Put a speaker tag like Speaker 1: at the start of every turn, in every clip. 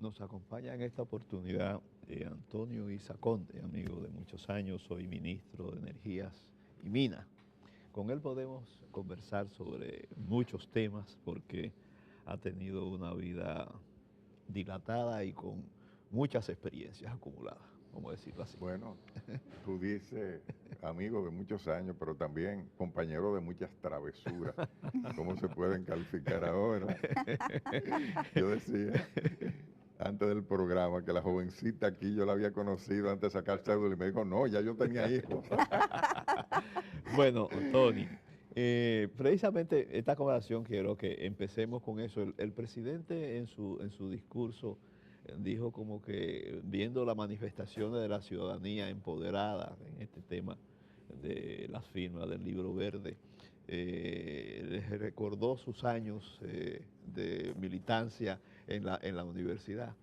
Speaker 1: Nos acompaña en esta oportunidad Antonio Isaconte, amigo de muchos años, soy ministro de Energías y Minas. Con él podemos conversar sobre muchos temas porque ha tenido una vida dilatada y con muchas experiencias acumuladas, vamos a decirlo así.
Speaker 2: Bueno, tú dices amigo de muchos años, pero también compañero de muchas travesuras. ¿Cómo se pueden calificar ahora? Yo decía antes del programa que la jovencita aquí yo la había conocido antes de sacar cédula y me dijo, no, ya yo tenía hijos.
Speaker 1: Bueno, Tony, precisamente esta conversación quiero que empecemos con eso. El presidente en su discurso dijo como que viendo las manifestaciones de la ciudadanía empoderada en este tema de las firmas del Libro Verde, les recordó sus años de militancia en la universidad.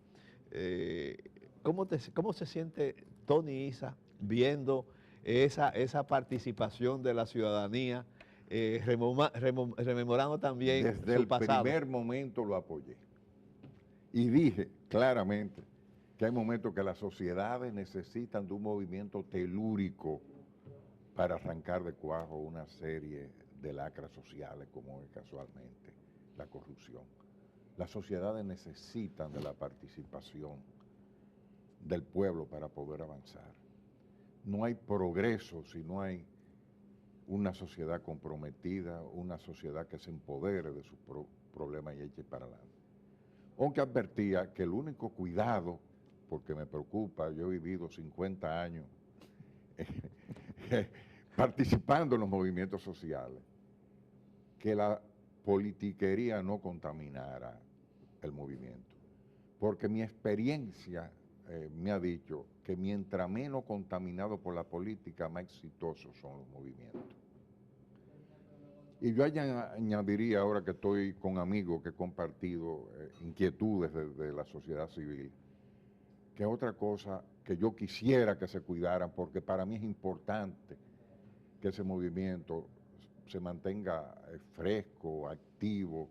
Speaker 1: Eh, ¿Cómo se siente Tony Isa viendo esa participación de la ciudadanía, rememorando también
Speaker 2: Desde
Speaker 1: su
Speaker 2: el
Speaker 1: pasado?
Speaker 2: primer momento lo apoyé. Y dije claramente que hay momentos que las sociedades necesitan de un movimiento telúrico para arrancar de cuajo una serie de lacras sociales como es casualmente la corrupción. Las sociedades necesitan de la participación del pueblo para poder avanzar. No hay progreso si no hay una sociedad comprometida, una sociedad que se empodere de sus problemas y eche para adelante. Aunque advertía que el único cuidado, porque me preocupa, yo he vivido 50 años participando en los movimientos sociales, que la politiquería no contaminara el movimiento. Porque mi experiencia me ha dicho que mientras menos contaminado por la política, más exitosos son los movimientos. Y yo añadiría, ahora que estoy con amigos que he compartido inquietudes de la sociedad civil, que otra cosa que yo quisiera que se cuidaran, porque para mí es importante que ese movimiento se mantenga fresco, activo,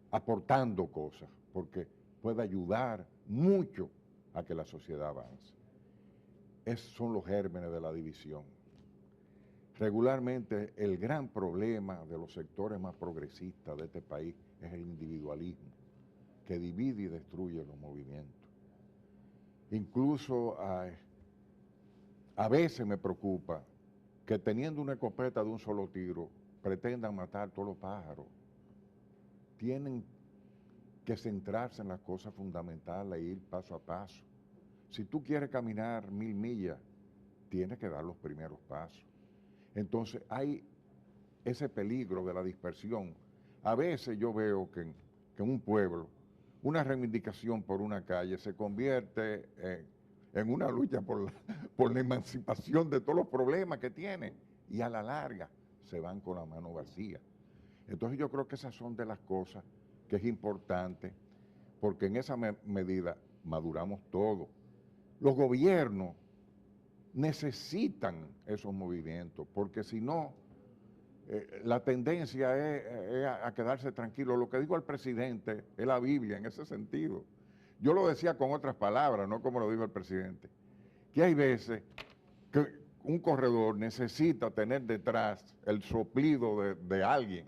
Speaker 2: aportando cosas, porque puede ayudar mucho a que la sociedad avance. Esos son los gérmenes de la división. Regularmente el gran problema de los sectores más progresistas de este país es el individualismo, que divide y destruye los movimientos. Incluso a veces me preocupa que teniendo una escopeta de un solo tiro pretendan matar todos los pájaros. Tienen que centrarse en las cosas fundamentales e ir paso a paso. Si tú quieres caminar 1000 millas, tienes que dar los primeros pasos. Entonces hay ese peligro de la dispersión. A veces yo veo que en un pueblo una reivindicación por una calle se convierte en una lucha por la emancipación de todos los problemas que tiene y a la larga se van con la mano vacía. Entonces yo creo que esas son de las cosas que es importante porque en esa medida maduramos todo. Los gobiernos necesitan esos movimientos, porque si no, la tendencia es a quedarse tranquilo. Lo que dijo el presidente es la Biblia en ese sentido. Yo lo decía con otras palabras, no como lo dijo el presidente, que hay veces que un corredor necesita tener detrás el soplido de alguien,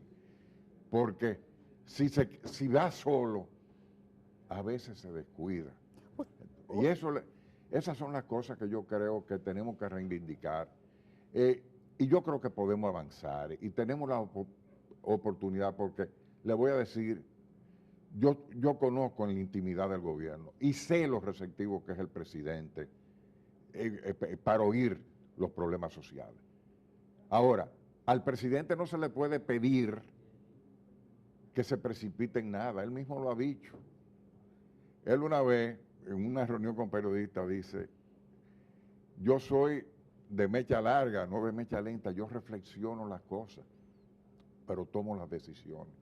Speaker 2: porque si va solo, a veces se descuida. Y esas son las cosas que yo creo que tenemos que reivindicar. Y yo creo que podemos avanzar y tenemos la oportunidad porque le voy a decir, yo conozco en la intimidad del gobierno y sé lo receptivo que es el presidente para oír los problemas sociales. Ahora, al presidente no se le puede pedir que se precipite en nada, él mismo lo ha dicho. Él una vez, en una reunión con periodistas, dice, yo soy de mecha larga, no de mecha lenta, yo reflexiono las cosas, pero tomo las decisiones.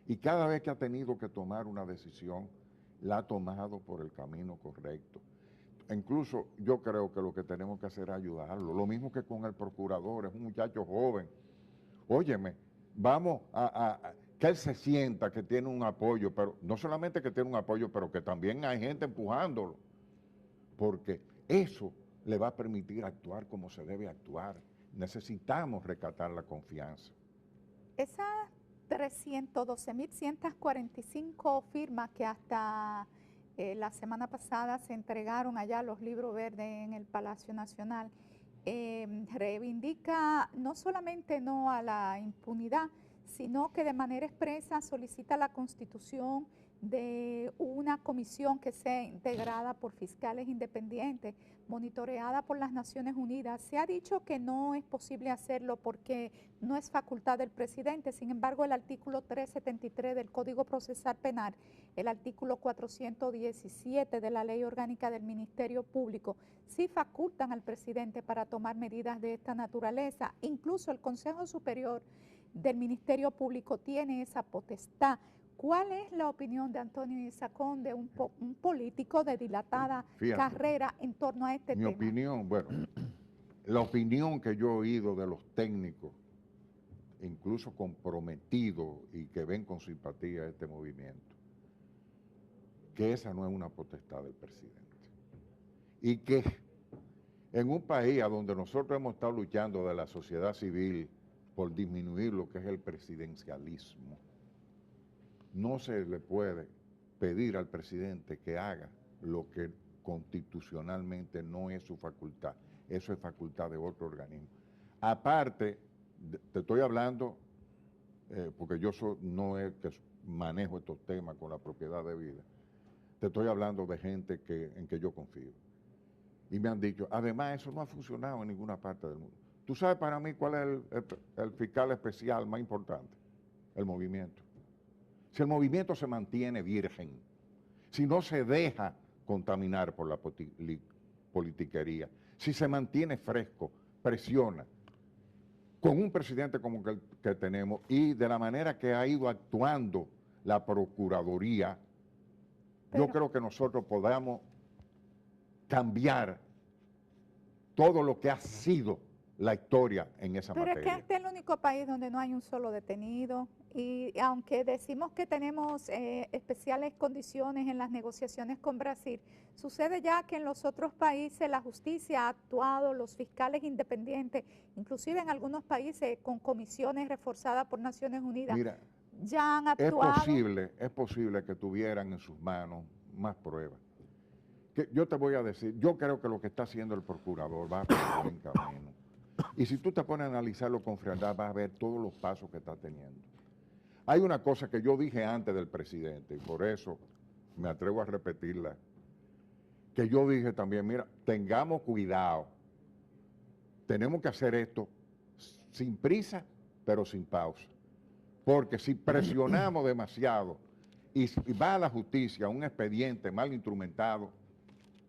Speaker 2: Y cada vez que ha tenido que tomar una decisión, la ha tomado por el camino correcto. Incluso yo creo que lo que tenemos que hacer es ayudarlo. Lo mismo que con el procurador, es un muchacho joven. Óyeme, vamos que él se sienta que tiene un apoyo, pero no solamente que tiene un apoyo, pero que también hay gente empujándolo, porque eso le va a permitir actuar como se debe actuar. Necesitamos rescatar la confianza.
Speaker 3: Esas 312.145 firmas que hasta la semana pasada se entregaron allá los libros verdes en el Palacio Nacional, reivindica no solamente no a la impunidad, sino que de manera expresa solicita la constitución de una comisión que sea integrada por fiscales independientes, monitoreada por las Naciones Unidas. Se ha dicho que no es posible hacerlo porque no es facultad del presidente. Sin embargo, el artículo 373 del Código Procesal Penal, el artículo 417 de la Ley Orgánica del Ministerio Público, sí facultan al presidente para tomar medidas de esta naturaleza. Incluso el Consejo Superior del Ministerio Público tiene esa potestad. ¿Cuál es la opinión de Antonio Isacón, de un político de dilatada carrera en torno a este tema?
Speaker 2: Mi opinión, bueno, la opinión que yo he oído de los técnicos, incluso comprometidos y que ven con simpatía este movimiento, que esa no es una potestad del presidente. Y que en un país a donde nosotros hemos estado luchando de la sociedad civil por disminuir lo que es el presidencialismo, no se le puede pedir al presidente que haga lo que constitucionalmente no es su facultad. Eso es facultad de otro organismo. Aparte, te estoy hablando, porque yo no es que manejo estos temas con la propiedad de vida, te estoy hablando de gente en que yo confío. Y me han dicho, además eso no ha funcionado en ninguna parte del mundo. ¿Tú sabes para mí cuál es el fiscal especial más importante? El movimiento. Si el movimiento se mantiene virgen, si no se deja contaminar por la politiquería, si se mantiene fresco, presiona, con un presidente como que tenemos y de la manera que ha ido actuando la Procuraduría, yo creo que nosotros podamos cambiar todo lo que ha sido la historia en esa materia.
Speaker 3: Pero es que este es el único país donde no hay un solo detenido y aunque decimos que tenemos especiales condiciones en las negociaciones con Brasil, sucede ya que en los otros países la justicia ha actuado, los fiscales independientes, inclusive en algunos países con comisiones reforzadas por Naciones Unidas,
Speaker 2: mira,
Speaker 3: ya han actuado.
Speaker 2: Es posible que tuvieran en sus manos más pruebas. Que yo te voy a decir, yo creo que lo que está haciendo el procurador va por buen camino. Y si tú te pones a analizarlo con frialdad, vas a ver todos los pasos que está teniendo. Hay una cosa que yo dije antes del presidente, y por eso me atrevo a repetirla, que yo dije también, mira, tengamos cuidado, tenemos que hacer esto sin prisa, pero sin pausa. Porque si presionamos demasiado y va a la justicia un expediente mal instrumentado,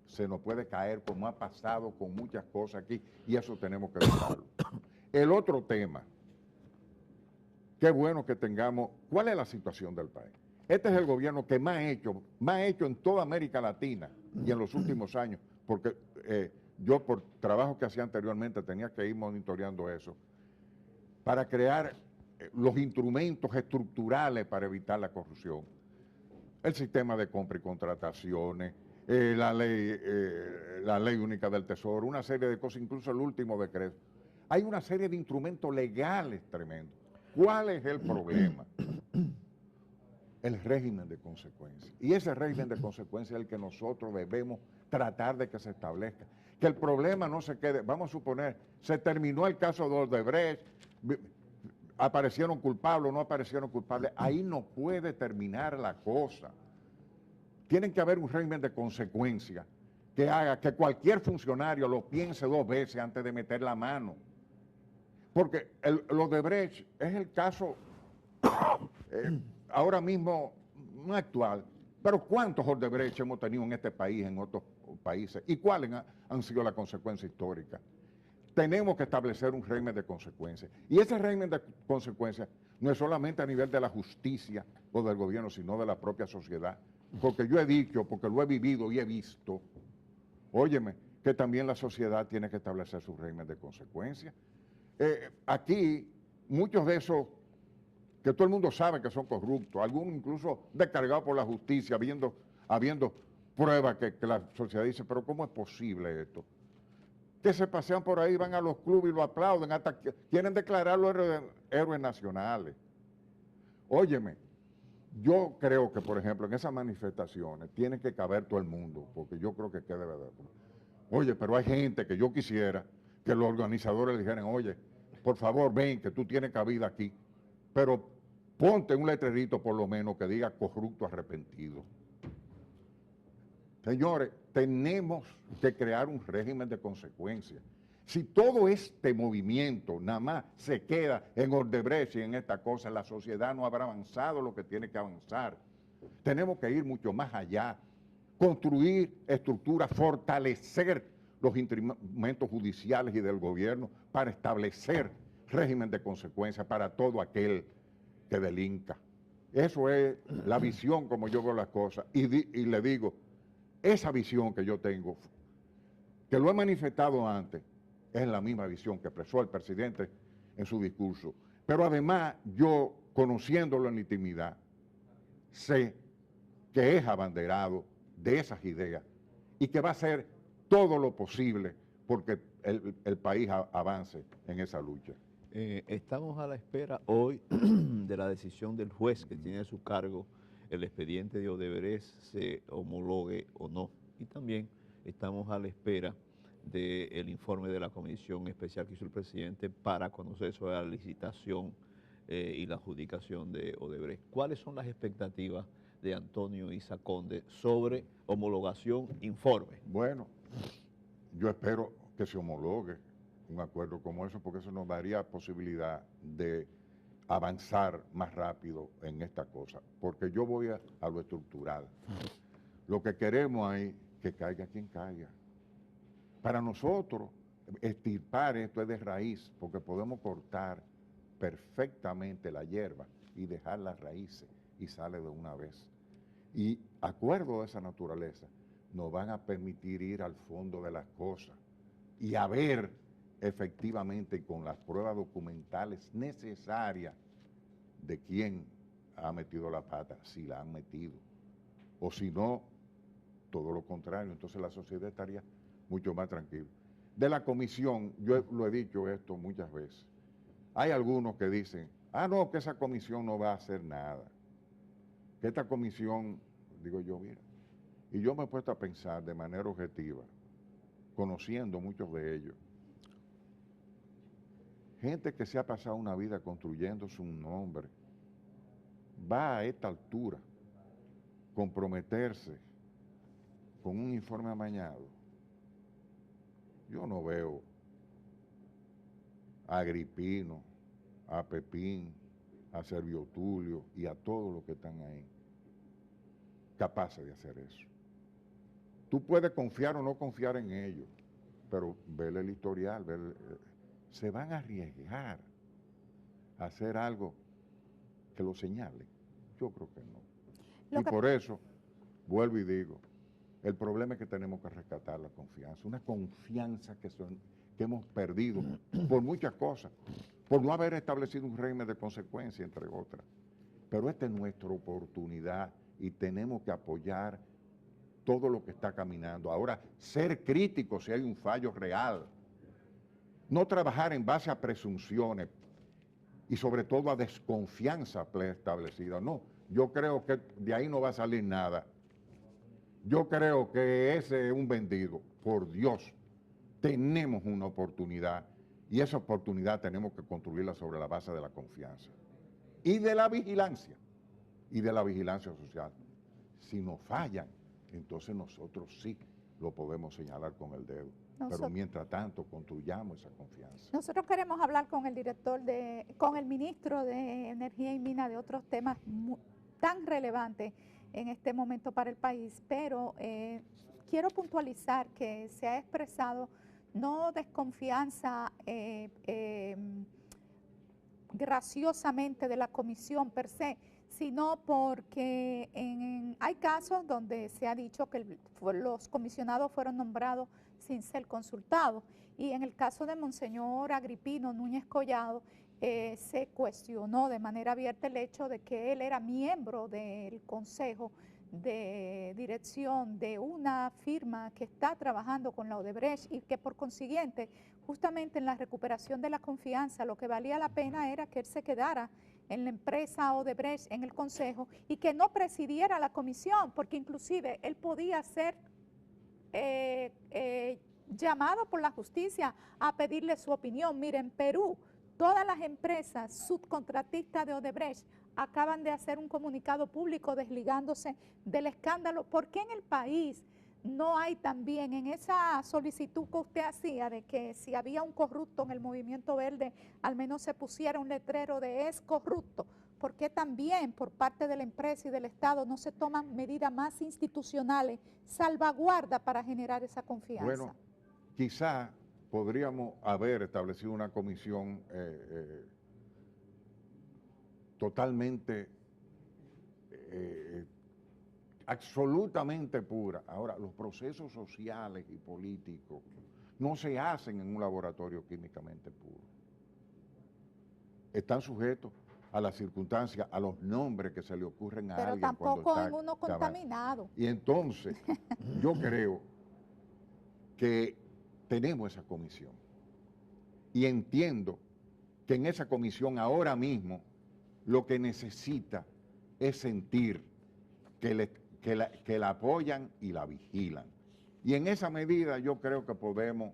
Speaker 2: se nos puede caer como ha pasado con muchas cosas aquí y eso tenemos que evitarlo. El otro tema, qué bueno que tengamos, ¿cuál es la situación del país? Este es el gobierno que más ha hecho en toda América Latina y en los últimos años, porque yo por trabajo que hacía anteriormente tenía que ir monitoreando eso, para crear los instrumentos estructurales para evitar la corrupción. El sistema de compra y contrataciones, la ley única del tesoro, una serie de cosas, incluso el último decreto. Hay una serie de instrumentos legales tremendos. ¿Cuál es el problema? El régimen de consecuencias. Y ese régimen de consecuencias es el que nosotros debemos tratar de que se establezca. Que el problema no se quede, vamos a suponer, se terminó el caso de Odebrecht, aparecieron culpables o no aparecieron culpables, ahí no puede terminar la cosa. Tiene que haber un régimen de consecuencias que haga que cualquier funcionario lo piense dos veces antes de meter la mano. Porque lo de Brecht es el caso ahora mismo no actual, pero ¿cuántos Odebrecht hemos tenido en este país, en otros países? ¿Y cuáles han sido las consecuencias históricas? Tenemos que establecer un régimen de consecuencias. Y ese régimen de consecuencias no es solamente a nivel de la justicia o del gobierno, sino de la propia sociedad. Porque yo he dicho, porque lo he vivido y he visto, óyeme, que también la sociedad tiene que establecer su régimen de consecuencias. Aquí, muchos de esos que todo el mundo sabe que son corruptos, algunos incluso descargados por la justicia, habiendo pruebas que la sociedad dice, pero ¿cómo es posible esto? Que se pasean por ahí, van a los clubes y lo aplauden, hasta quieren declararlos héroes nacionales. Óyeme, yo creo que, por ejemplo, en esas manifestaciones tiene que caber todo el mundo, porque yo creo que quede verdad. Oye, pero hay gente que yo quisiera que los organizadores le dijeran, oye, por favor, ven, que tú tienes cabida aquí, pero ponte un letrerito por lo menos que diga corrupto arrepentido. Señores, tenemos que crear un régimen de consecuencias. Si todo este movimiento nada más se queda en Odebrecht y en esta cosa, la sociedad no habrá avanzado lo que tiene que avanzar. Tenemos que ir mucho más allá, construir estructuras, fortalecer los instrumentos judiciales y del gobierno para establecer régimen de consecuencias para todo aquel que delinca. Eso es la visión como yo veo las cosas. Y le digo, esa visión que yo tengo, que lo he manifestado antes, es la misma visión que expresó el presidente en su discurso. Pero además, yo, conociéndolo en la intimidad, sé que es abanderado de esas ideas y que va a hacer todo lo posible porque el país avance en esa lucha.
Speaker 1: Estamos a la espera hoy de la decisión del juez que tiene a su cargo el expediente de Odebrecht se homologue o no. Y también estamos a la espera del informe de la comisión especial que hizo el presidente para conocer sobre la licitación y la adjudicación de Odebrecht. ¿Cuáles son las expectativas de Antonio Isa Conde sobre homologación informe?
Speaker 2: Bueno, yo espero que se homologue un acuerdo como eso, porque eso nos daría posibilidad de avanzar más rápido en esta cosa, porque yo voy a lo estructural. Lo que queremos es que caiga quien caiga. Para nosotros, extirpar esto es de raíz, porque podemos cortar perfectamente la hierba y dejar las raíces y sale de una vez. Y acuerdos de esa naturaleza nos van a permitir ir al fondo de las cosas y a ver efectivamente con las pruebas documentales necesarias de quién ha metido la pata, si la han metido, o si no, todo lo contrario, entonces la sociedad estaría mucho más tranquila. De la comisión, yo lo he dicho esto muchas veces, hay algunos que dicen, no, que esa comisión no va a hacer nada, que esta comisión, digo yo, mira, y yo me he puesto a pensar de manera objetiva, conociendo muchos de ellos, gente que se ha pasado una vida construyéndose un nombre, va a esta altura comprometerse con un informe amañado. Yo no veo a Agripino, a Pepín, a Servio Tulio y a todos los que están ahí capaces de hacer eso. Tú puedes confiar o no confiar en ellos, pero vele el historial, se van a arriesgar a hacer algo que lo señale. Yo creo que no. Y por eso, vuelvo y digo, el problema es que tenemos que rescatar la confianza, una confianza que hemos perdido por muchas cosas, por no haber establecido un régimen de consecuencia, entre otras. Pero esta es nuestra oportunidad y tenemos que apoyar todo lo que está caminando. Ahora, ser críticos si hay un fallo real. No trabajar en base a presunciones y sobre todo a desconfianza preestablecida. No, yo creo que de ahí no va a salir nada. Yo creo que ese es un vendido. Por Dios, tenemos una oportunidad y esa oportunidad tenemos que construirla sobre la base de la confianza y de la vigilancia social. Si nos fallan, entonces nosotros sí lo podemos señalar con el dedo. Pero mientras tanto, construyamos esa confianza.
Speaker 3: Nosotros queremos hablar con el con el ministro de Energía y Minas de otros temas tan relevantes en este momento para el país, pero quiero puntualizar que se ha expresado no desconfianza graciosamente de la comisión per se, sino porque hay casos donde se ha dicho que los comisionados fueron nombrados sin ser consultados. Y en el caso de Monseñor Agripino Núñez Collado, se cuestionó de manera abierta el hecho de que él era miembro del consejo de dirección de una firma que está trabajando con la Odebrecht y que por consiguiente, justamente en la recuperación de la confianza, lo que valía la pena era que él se quedara en la empresa Odebrecht, en el consejo, y que no presidiera la comisión, porque inclusive él podía ser llamado por la justicia a pedirle su opinión. Mire, en Perú, todas las empresas subcontratistas de Odebrecht acaban de hacer un comunicado público desligándose del escándalo. ¿Por qué en el país no hay también en esa solicitud que usted hacía de que si había un corrupto en el Movimiento Verde, al menos se pusiera un letrero de es corrupto? ¿Por qué también por parte de la empresa y del Estado no se toman medidas más institucionales, salvaguarda para generar esa confianza?
Speaker 2: Bueno, quizá podríamos haber establecido una comisión totalmente, absolutamente pura. Ahora, los procesos sociales y políticos no se hacen en un laboratorio químicamente puro. Están sujetos a las circunstancias, a los nombres que se le ocurren a
Speaker 3: Pero
Speaker 2: alguien cuando
Speaker 3: tampoco
Speaker 2: está
Speaker 3: en uno contaminado.
Speaker 2: Y entonces, yo creo que tenemos esa comisión. Y entiendo que en esa comisión ahora mismo lo que necesita es sentir que la apoyan y la vigilan. Y en esa medida yo creo que podemos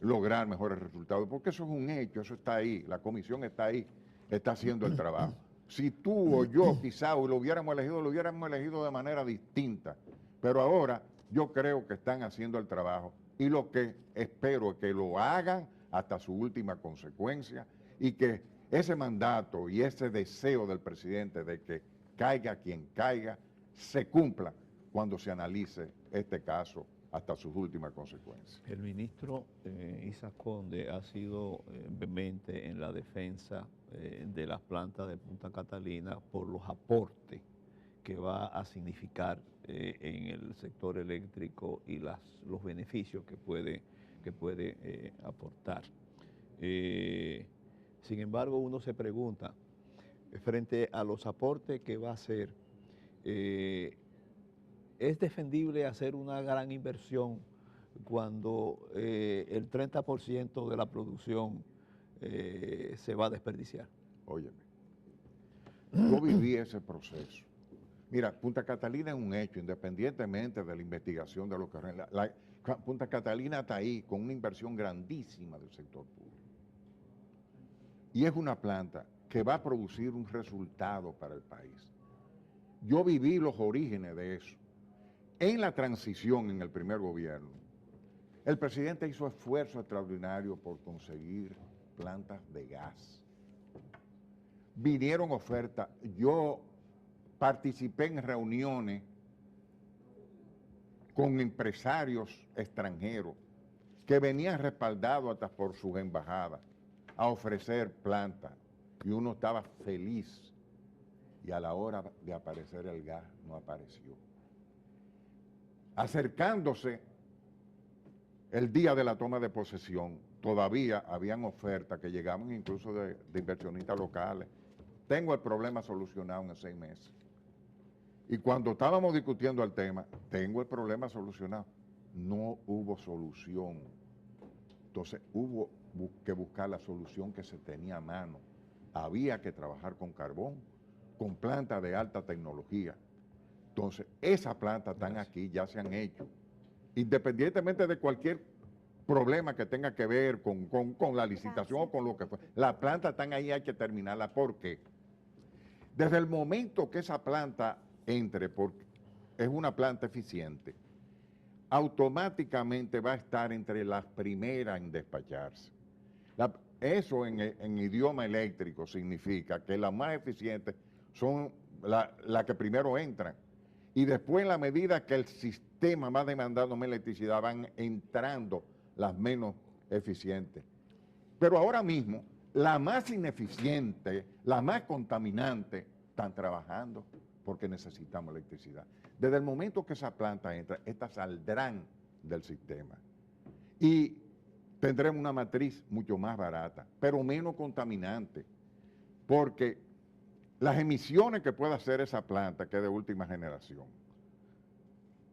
Speaker 2: lograr mejores resultados, porque eso es un hecho, eso está ahí, la comisión está ahí, está haciendo el trabajo. Si tú o yo quizá lo hubiéramos elegido de manera distinta, pero ahora yo creo que están haciendo el trabajo y lo que espero es que lo hagan hasta su última consecuencia y que ese mandato y ese deseo del presidente de que caiga quien caiga, se cumpla cuando se analice este caso hasta sus últimas consecuencias.
Speaker 1: El ministro Isaac Conde ha sido vehemente en la defensa de las plantas de Punta Catalina por los aportes que va a significar en el sector eléctrico y los beneficios que puede aportar. Sin embargo, uno se pregunta, frente a los aportes que va a hacer, ¿es defendible hacer una gran inversión cuando el 30% de la producción se va a desperdiciar?
Speaker 2: Óyeme, yo viví ese proceso. Mira, Punta Catalina es un hecho, independientemente de la investigación de lo que... Punta Catalina está ahí con una inversión grandísima del sector público. Y es una planta que va a producir un resultado para el país. Yo viví los orígenes de eso. En la transición, en el primer gobierno, el presidente hizo esfuerzo extraordinario por conseguir plantas de gas. Vinieron ofertas. Yo participé en reuniones con empresarios extranjeros que venían respaldados hasta por sus embajadas a ofrecer plantas. Y uno estaba feliz. Y a la hora de aparecer el gas, no apareció. Acercándose el día de la toma de posesión, todavía habían ofertas que llegaban incluso de inversionistas locales. Tengo el problema solucionado en 6 meses. Y cuando estábamos discutiendo el tema, tengo el problema solucionado. No hubo solución. Entonces hubo que buscar la solución que se tenía a mano. Había que trabajar con carbón, con plantas de alta tecnología. Entonces, esas plantas están aquí, ya se han hecho. Independientemente de cualquier problema que tenga que ver con la licitación o con lo que fue. Las plantas están ahí, hay que terminarlas. ¿Por qué? Desde el momento que esa planta entre, porque es una planta eficiente, automáticamente va a estar entre las primeras en despacharse. Eso en idioma eléctrico significa que las más eficientes son las que primero entran. Y después, en la medida que el sistema va demandando más electricidad, van entrando las menos eficientes. Pero ahora mismo, la más ineficiente, la más contaminante, están trabajando porque necesitamos electricidad. Desde el momento que esa planta entra, estas saldrán del sistema. Y tendremos una matriz mucho más barata, pero menos contaminante, porque las emisiones que puede hacer esa planta, que es de última generación,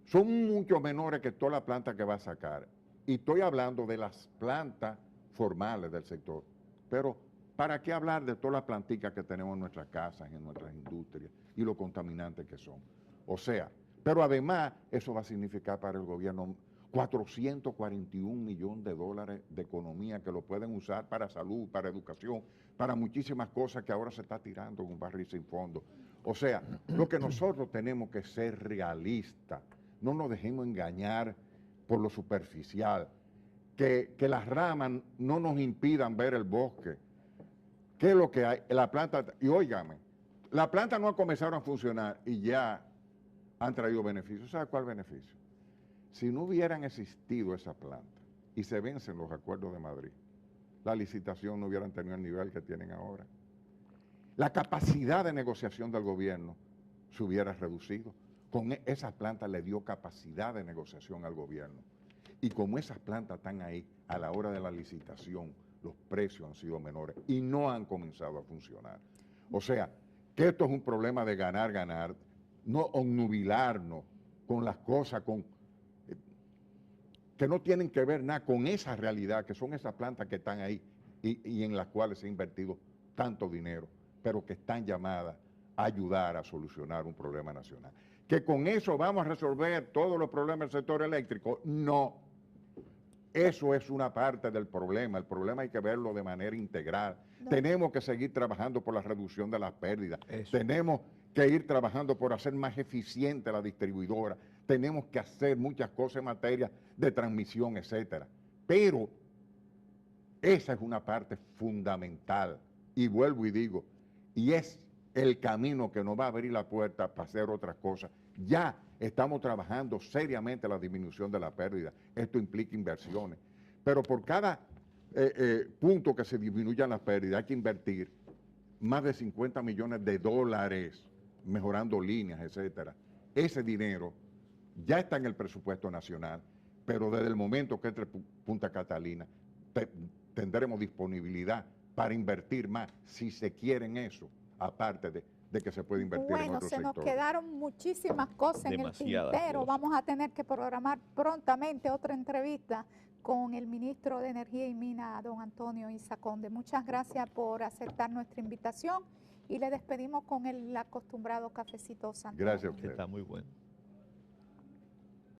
Speaker 2: son mucho menores que toda la planta que va a sacar. Y estoy hablando de las plantas formales del sector. Pero, ¿para qué hablar de todas las planticas que tenemos en nuestras casas, en nuestras industrias y lo contaminantes que son? O sea, pero además eso va a significar para el gobierno 441 millones de dólares de economía que lo pueden usar para salud, para educación, para muchísimas cosas que ahora se está tirando en un barril sin fondo. O sea, lo que nosotros tenemos que ser realistas, no nos dejemos engañar por lo superficial, que las ramas no nos impidan ver el bosque. ¿Qué es lo que hay? La planta, y óigame, la planta no ha comenzado a funcionar y ya han traído beneficios. ¿Sabe cuál beneficio? Si no hubieran existido esa planta y se vencen los acuerdos de Madrid, la licitación no hubieran tenido el nivel que tienen ahora. La capacidad de negociación del gobierno se hubiera reducido. Con esa planta le dio capacidad de negociación al gobierno. Y como esas plantas están ahí, a la hora de la licitación, los precios han sido menores y no han comenzado a funcionar. O sea, que esto es un problema de ganar, ganar, no obnubilarnos con las cosas que no tienen que ver nada con esa realidad, que son esas plantas que están ahí y en las cuales se ha invertido tanto dinero, pero que están llamadas a ayudar a solucionar un problema nacional. ¿Que con eso vamos a resolver todos los problemas del sector eléctrico? No. Eso es una parte del problema. El problema hay que verlo de manera integral. No. Tenemos que seguir trabajando por la reducción de las pérdidas. Eso. Tenemos que ir trabajando por hacer más eficiente la distribuidora. Tenemos que hacer muchas cosas en materia de transmisión, etcétera. Pero esa es una parte fundamental. Y vuelvo y digo, y es el camino que nos va a abrir la puerta para hacer otras cosas. Ya estamos trabajando seriamente la disminución de la pérdida. Esto implica inversiones. Pero por cada punto que se disminuyan las pérdidas hay que invertir más de 50 millones de dólares mejorando líneas, etcétera. Ese dinero ya está en el presupuesto nacional, pero desde el momento que entre Punta Catalina tendremos disponibilidad para invertir más, si se quiere en eso, aparte de que se puede invertir en otros sectores.
Speaker 3: Bueno, se nos quedaron muchísimas cosas en el tintero. Vamos a tener que programar prontamente otra entrevista con el ministro de Energía y Minas, don Antonio Isa Conde. Muchas gracias por aceptar nuestra invitación y le despedimos con el acostumbrado cafecito Santo.
Speaker 2: Gracias a usted.
Speaker 1: Está muy bueno.